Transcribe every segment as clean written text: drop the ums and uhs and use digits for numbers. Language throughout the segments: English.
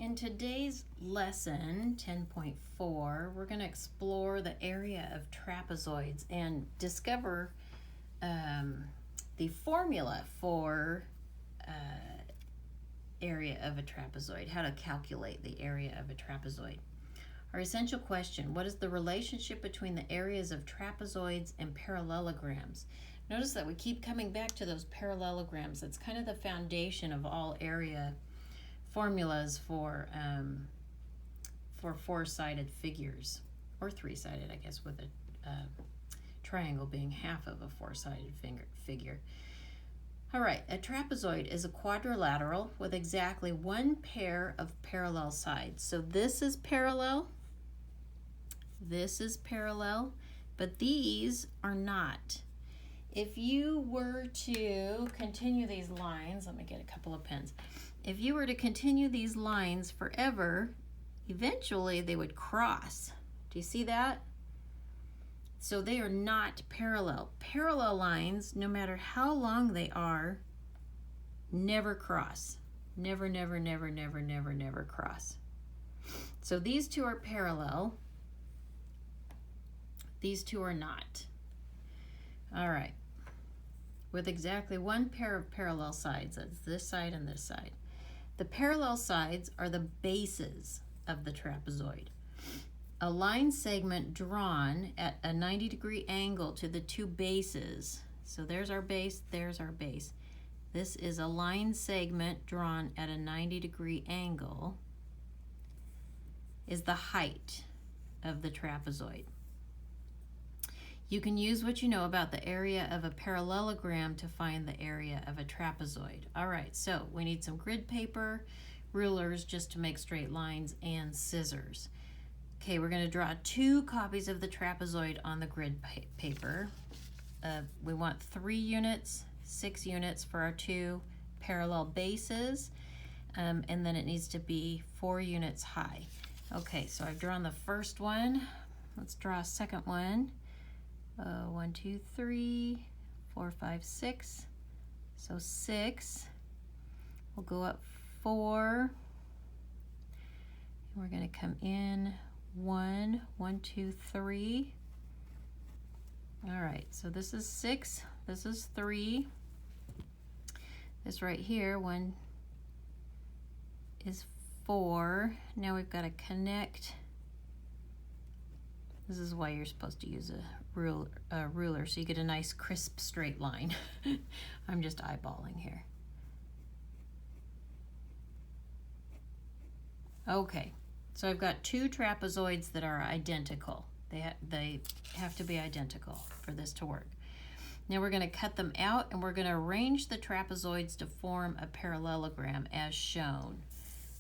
In today's lesson 10.4, we're going to explore the area of trapezoids and discover the formula for area of a trapezoid, how to calculate the area of a trapezoid. Our essential question: what is the relationship between the areas of trapezoids and parallelograms? Notice that we keep coming back to those parallelograms. It's kind of the foundation of all area formulas for four-sided figures, or three-sided, I guess, with a triangle being half of a four-sided figure. All right, a trapezoid is a quadrilateral with exactly one pair of parallel sides. So this is parallel, but these are not. If you were to continue these lines, let me get a couple of pens. If you were to continue these lines forever, eventually they would cross. Do you see that? So they are not parallel. Parallel lines, no matter how long they are, never cross. Never, never, never, never, never, never cross. So these two are parallel. These two are not. All right. With exactly one pair of parallel sides, that's this side and this side. The parallel sides are the bases of the trapezoid. A line segment drawn at a 90-degree angle to the two bases. So there's our base, there's our base. This is a line segment drawn at a 90-degree angle, is the height of the trapezoid. You can use what you know about the area of a parallelogram to find the area of a trapezoid. All right, so we need some grid paper, rulers just to make straight lines, and scissors. Okay, we're going to draw 2 copies of the trapezoid on the grid paper. We want 3 units, 6 units for our 2 parallel bases, and then it needs to be 4 units high. Okay, so I've drawn the first one. Let's draw a second one. 1, 2, 3, 4, 5, 6. So 6. We'll go up 4. And we're going to come in 1, 1, 2, 3. All right, so this is 6. This is 3. This right here, 1 is 4. Now we've got to connect. This is why you're supposed to use a ruler so you get a nice crisp straight line. I'm just eyeballing here. Okay, so I've got 2 trapezoids that are identical. They have to be identical for this to work. Now we're going to cut them out and we're going to arrange the trapezoids to form a parallelogram as shown.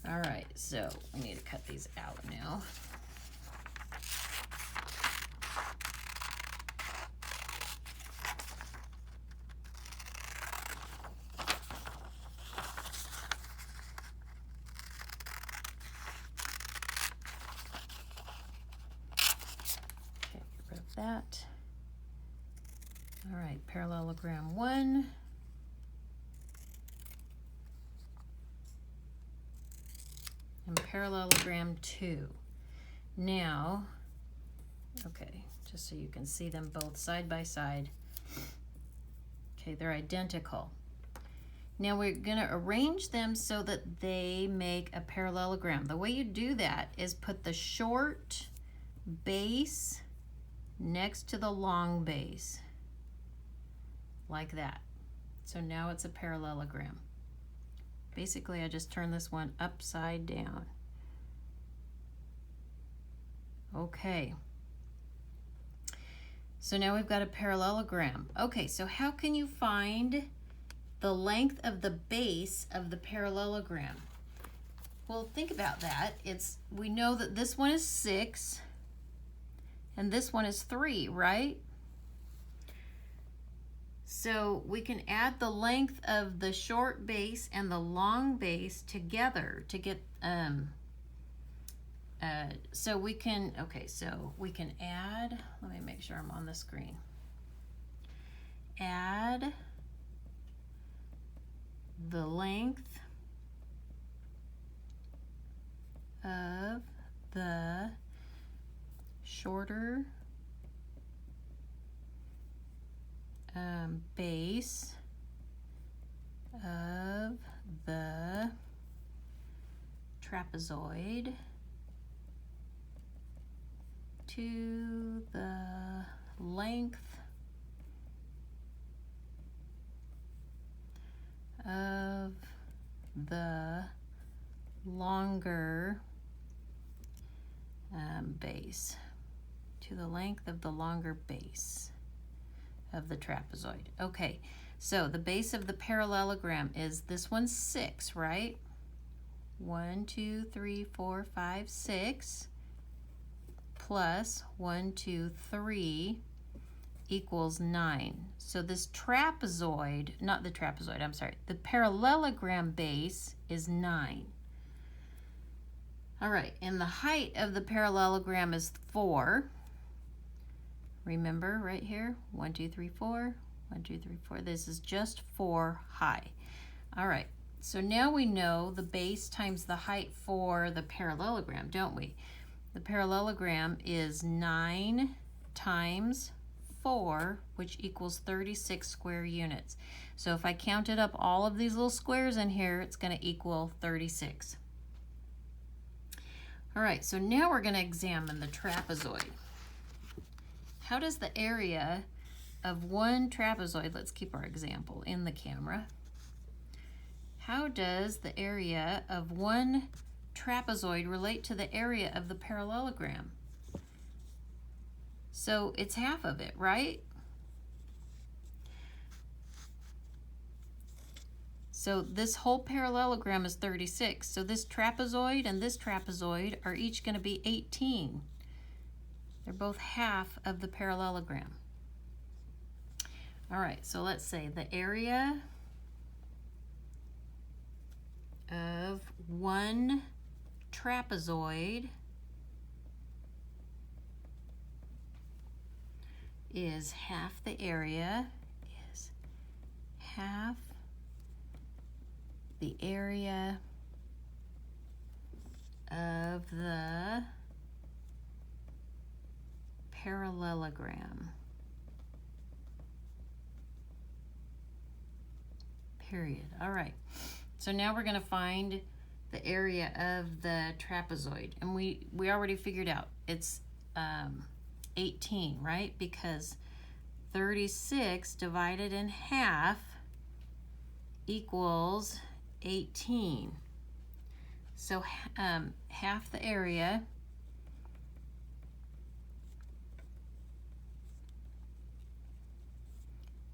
All right, so we need to cut these out now. That. All right, parallelogram 1. And parallelogram 2. Now, okay, just so you can see them both side by side. Okay, they're identical. Now we're going to arrange them so that they make a parallelogram. The way you do that is put the short base next to the long base, like that. So now it's a parallelogram. Basically, I just turn this one upside down. Okay. So now we've got a parallelogram. Okay, so how can you find the length of the base of the parallelogram? Well, think about that. We know that this one is 6, and this one is 3, right? So we can add the length of the short base and the long base together to get, so we can add, let me make sure I'm on the screen. Add the length of the shorter base of the trapezoid to the length of the longer base, to the length of the longer base of the trapezoid. Okay, so the base of the parallelogram is, this one's 6, right? 1, 2, 3, 4, 5, 6 plus 1, 2, 3 equals 9. So this trapezoid, not the trapezoid, I'm sorry, the parallelogram base is 9. All right, and the height of the parallelogram is 4. Remember right here, 1, 2, 3, 4, 1, 2, 3, 4. This is just 4 high. All right, so now we know the base times the height for the parallelogram, don't we? The parallelogram is 9 times 4, which equals 36 square units. So if I counted up all of these little squares in here, it's going to equal 36. All right, so now we're going to examine the trapezoid. How does the area of one trapezoid, let's keep our example in the camera. How does the area of one trapezoid relate to the area of the parallelogram? So it's half of it, right? So this whole parallelogram is 36. So this trapezoid and this trapezoid are each going to be 18. They're both half of the parallelogram. All right, so let's say the area of one trapezoid is half the area, of the parallelogram. Period. All right. So now we're going to find the area of the trapezoid. And we already figured out it's 18, right? Because 36 divided in half equals 18. So half the area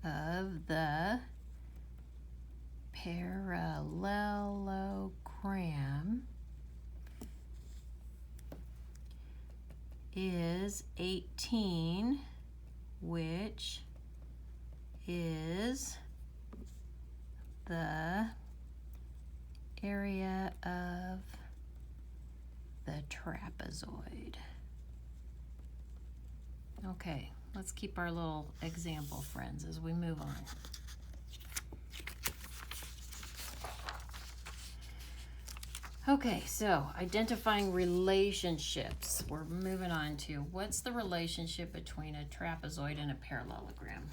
of the parallelogram is 18, which is the area of the trapezoid. Okay, let's keep our little example, friends, as we move on. Okay, so identifying relationships. We're moving on to what's the relationship between a trapezoid and a parallelogram?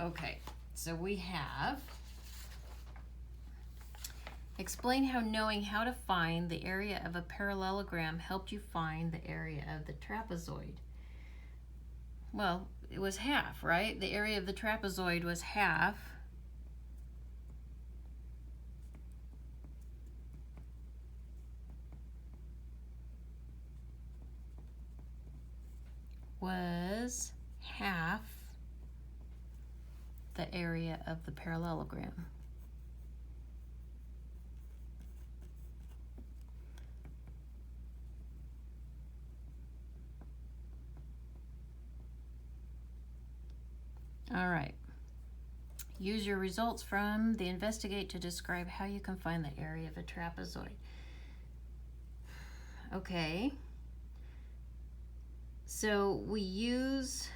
Okay, so we have explain how knowing how to find the area of a parallelogram helped you find the area of the trapezoid. Well, it was half, right? The area of the trapezoid was half the area of the parallelogram. All right. Use your results from the investigate to describe how you can find the area of a trapezoid. Okay. So we use,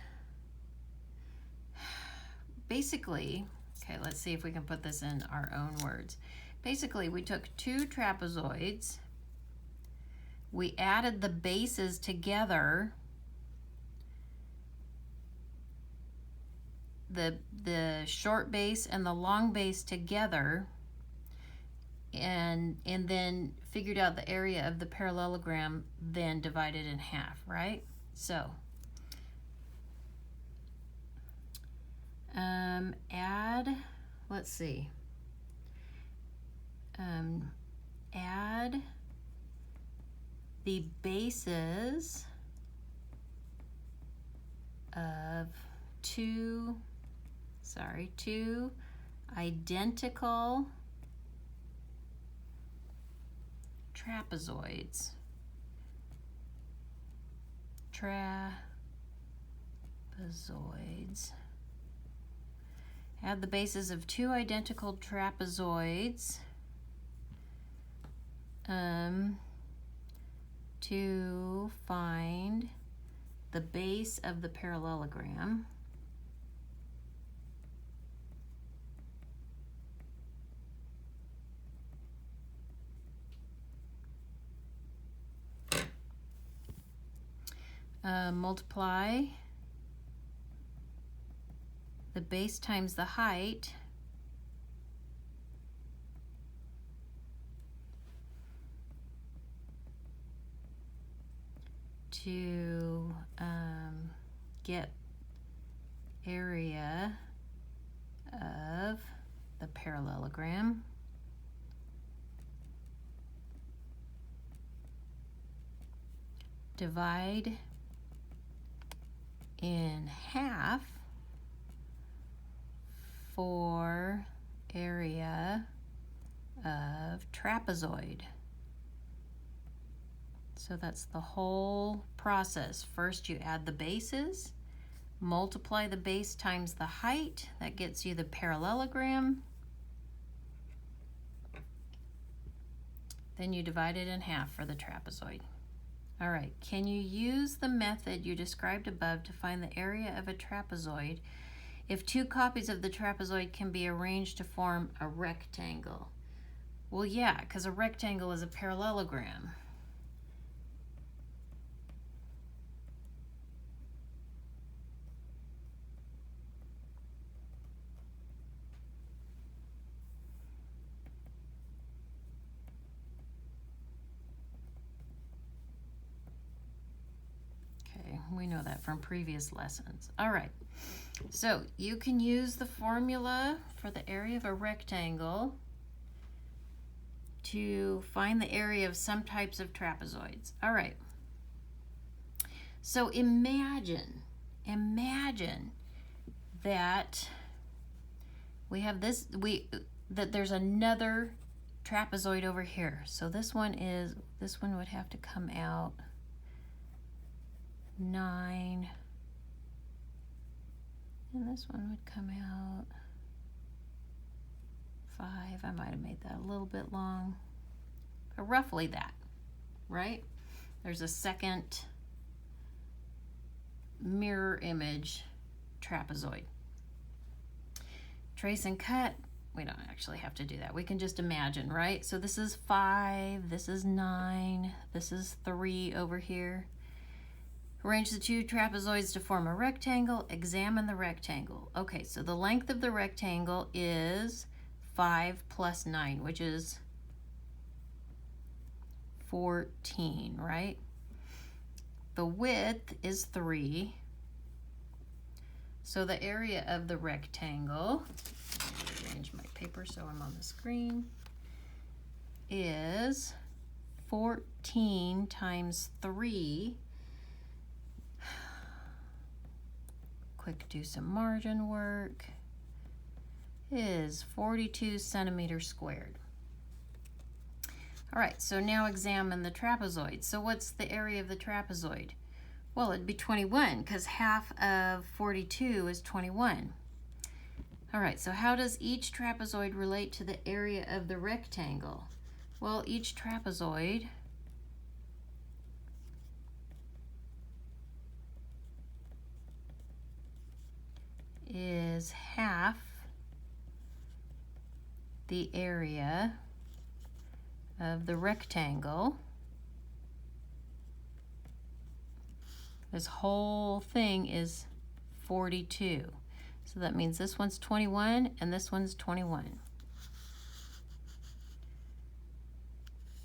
basically, okay, let's see if we can put this in our own words. Basically, we took two trapezoids we added the bases together, the short base and the long base together, and then figured out the area of the parallelogram, then divided in half, right? So add, let's see, add the bases of two identical trapezoids. Add the bases of two identical trapezoids to find the base of the parallelogram. Multiply the base times the height to get area of the parallelogram. Divide in half for area of trapezoid. So that's the whole process. First you add the bases, multiply the base times the height, that gets you the parallelogram. Then you divide it in half for the trapezoid. All right, can you use the method you described above to find the area of a trapezoid if two copies of the trapezoid can be arranged to form a rectangle? Well, yeah, because a rectangle is a parallelogram. We know that from previous lessons. All right, so you can use the formula for the area of a rectangle to find the area of some types of trapezoids. All right, so imagine that we have that there's another trapezoid over here. So this one would have to come out 9, and this one would come out 5. I might have made that a little bit long, but roughly that, right? There's a second mirror image trapezoid. Trace and cut, we don't actually have to do that. We can just imagine, right? So this is 5, this is 9, this is 3 over here. Arrange the two trapezoids to form a rectangle. Examine the rectangle. Okay, so the length of the rectangle is 5 plus 9, which is 14, right? The width is 3. So the area of the rectangle, arrange my paper so I'm on the screen, is 14 times 3. Quick do some margin work, is 42 centimeters squared. All right, so now examine the trapezoid. So what's the area of the trapezoid? Well, it'd be 21, because half of 42 is 21. All right, so how does each trapezoid relate to the area of the rectangle? Well, each trapezoid is half the area of the rectangle This whole thing is 42. So that means this one's 21 and this one's 21.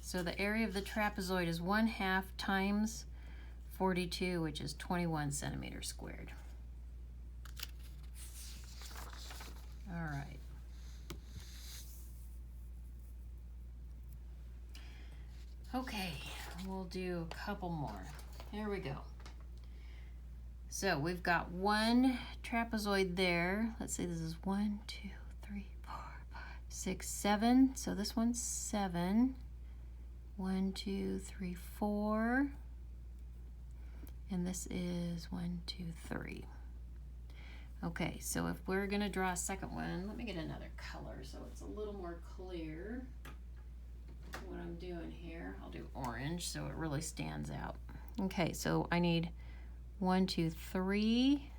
So the area of the trapezoid is 1/2 times 42, which is 21 centimeters squared. All right. Okay, we'll do a couple more. Here we go. So we've got one trapezoid there. Let's see, this is 1, 2, 3, 4, 5, 6, 7. So this one's 7. 1, 2, 3, 4. And this is 1, 2, 3. Okay, so if we're gonna draw a second one, let me get another color so it's a little more clear what I'm doing here. I'll do orange so it really stands out. Okay, so I need 1, 2, 3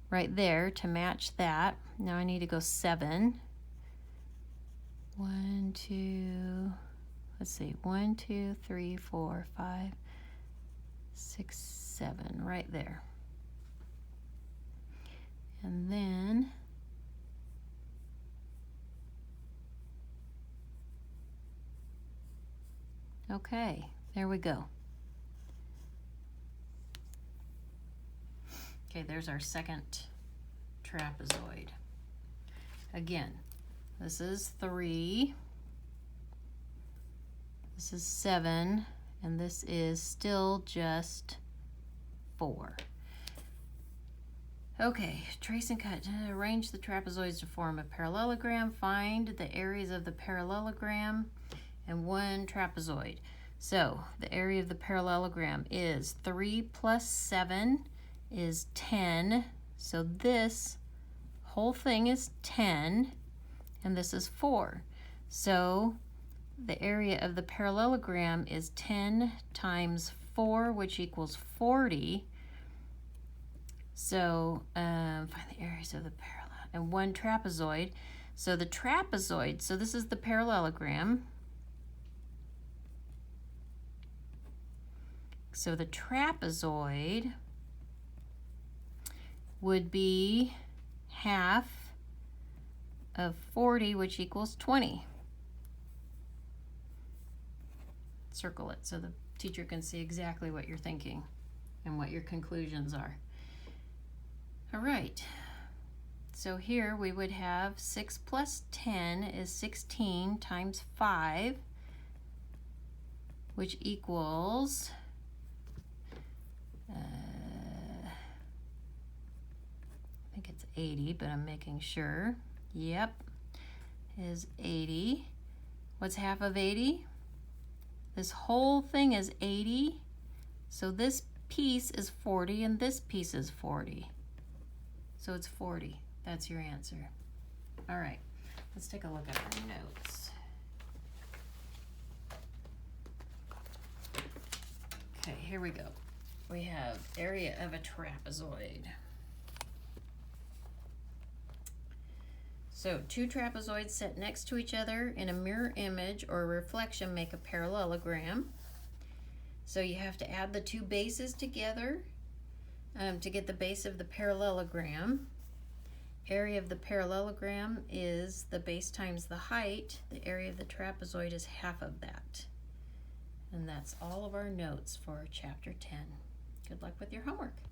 right there to match that. Now I need to go 7. 1, 2, let's see, 1, 2, 3, 4, 5, 6, 7, right there. And then okay, there we go. Okay, there's our second trapezoid. Again, this is 3, this is 7, and this is still just 4. Okay, trace and cut. Arrange the trapezoids to form a parallelogram. Find the areas of the parallelogram and one trapezoid. So the area of the parallelogram is 3 plus 7 is 10. So this whole thing is 10, and this is 4. So the area of the parallelogram is 10 times 4, which equals 40. So find the areas of the parallel and one trapezoid. So the trapezoid, so this is the parallelogram. So the trapezoid would be half of 40, which equals 20. Circle it so the teacher can see exactly what you're thinking and what your conclusions are. All right, so here we would have 6 plus 10 is 16 times 5, which equals, I think it's 80, but I'm making sure. Yep, is 80. What's half of 80? This whole thing is 80, so this piece is 40 and this piece is 40. So it's 40. That's your answer. All right, let's take a look at our notes. Okay, here we go. We have area of a trapezoid. So two trapezoids set next to each other in a mirror image or reflection make a parallelogram. So you have to add the two bases together to get the base of the parallelogram. Area of the parallelogram is the base times the height. The area of the trapezoid is half of that. And that's all of our notes for chapter 10. Good luck with your homework.